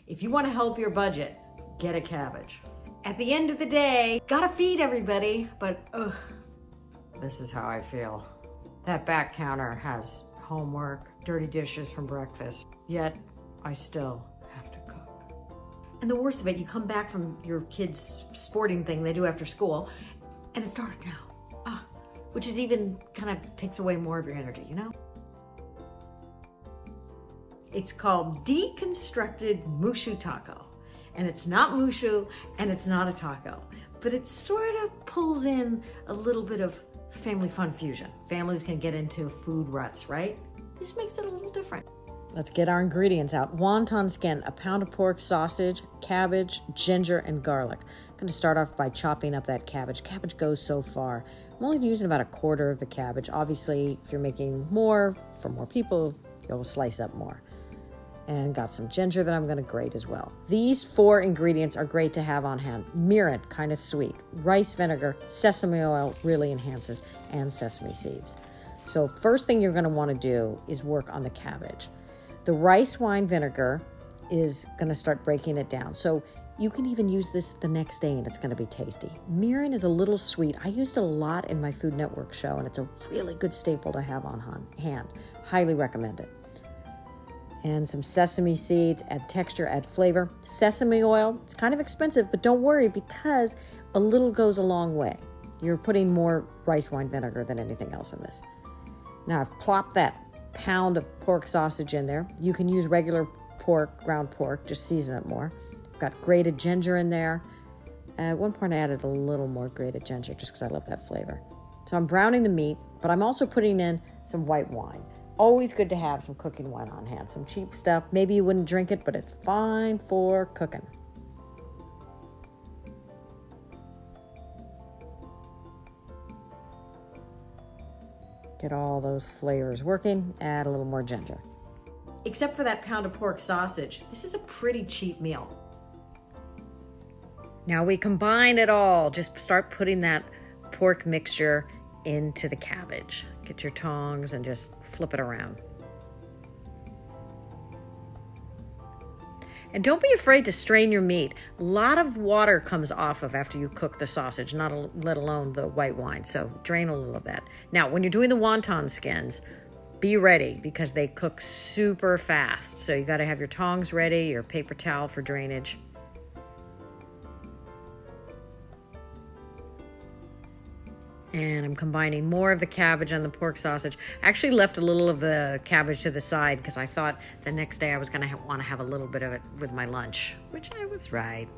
If you want to help your budget, get a cabbage. At the end of the day, gotta feed everybody, but ugh, this is how I feel. That back counter has homework, dirty dishes from breakfast, yet I still have to cook. And the worst of it, you come back from your kids' sporting thing they do after school, and it's dark now, which is even kind of takes away more of your energy, you know? It's called Deconstructed Moo Shu Taco. And it's not mooshu and it's not a taco, but it sort of pulls in a little bit of family fun fusion. Families can get into food ruts, right? This makes it a little different. Let's get our ingredients out. Wonton skin, a pound of pork sausage, cabbage, ginger, and garlic. I'm going to start off by chopping up that cabbage. Cabbage goes so far. I'm only using about a quarter of the cabbage. Obviously, if you're making more for more people, you'll slice up more. And got some ginger that I'm going to grate as well. These 4 ingredients are great to have on hand. Mirin, kind of sweet. Rice vinegar, sesame oil really enhances, and sesame seeds. So first thing you're going to want to do is work on the cabbage. The rice wine vinegar is going to start breaking it down. So you can even use this the next day and it's going to be tasty. Mirin is a little sweet. I used it a lot in my Food Network show and it's a really good staple to have on hand. Highly recommend it. And some sesame seeds, add texture, add flavor. Sesame oil, it's kind of expensive, but don't worry because a little goes a long way. You're putting more rice wine vinegar than anything else in this. Now I've plopped that pound of pork sausage in there. You can use regular pork, ground pork, just season it more. I've got grated ginger in there. At one point I added a little more grated ginger just because I love that flavor. So I'm browning the meat, but I'm also putting in some white wine. Always good to have some cooking wine on hand. Some cheap stuff. Maybe you wouldn't drink it, but it's fine for cooking. Get all those flavors working. Add a little more ginger. Except for that pound of pork sausage, this is a pretty cheap meal. Now we combine it all. Just start putting that pork mixture into the cabbage. Get your tongs and just flip it around. And don't be afraid to strain your meat. A lot of water comes off of after you cook the sausage, let alone the white wine. So drain a little of that. Now, when you're doing the wonton skins, be ready because they cook super fast. So you got to have your tongs ready, your paper towel for drainage. And I'm combining more of the cabbage and the pork sausage. I actually left a little of the cabbage to the side because I thought the next day I was going to want to have a little bit of it with my lunch, which I was right.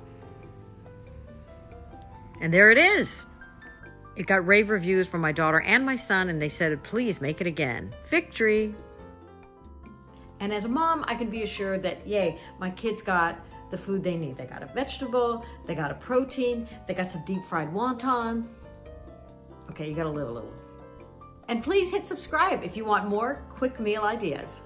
And there it is. It got rave reviews from my daughter and my son, and they said, please make it again. Victory. And as a mom, I can be assured that, yay, my kids got the food they need. They got a vegetable, they got a protein, they got some deep fried wonton. Okay, you gotta live a little. And please hit subscribe if you want more quick meal ideas.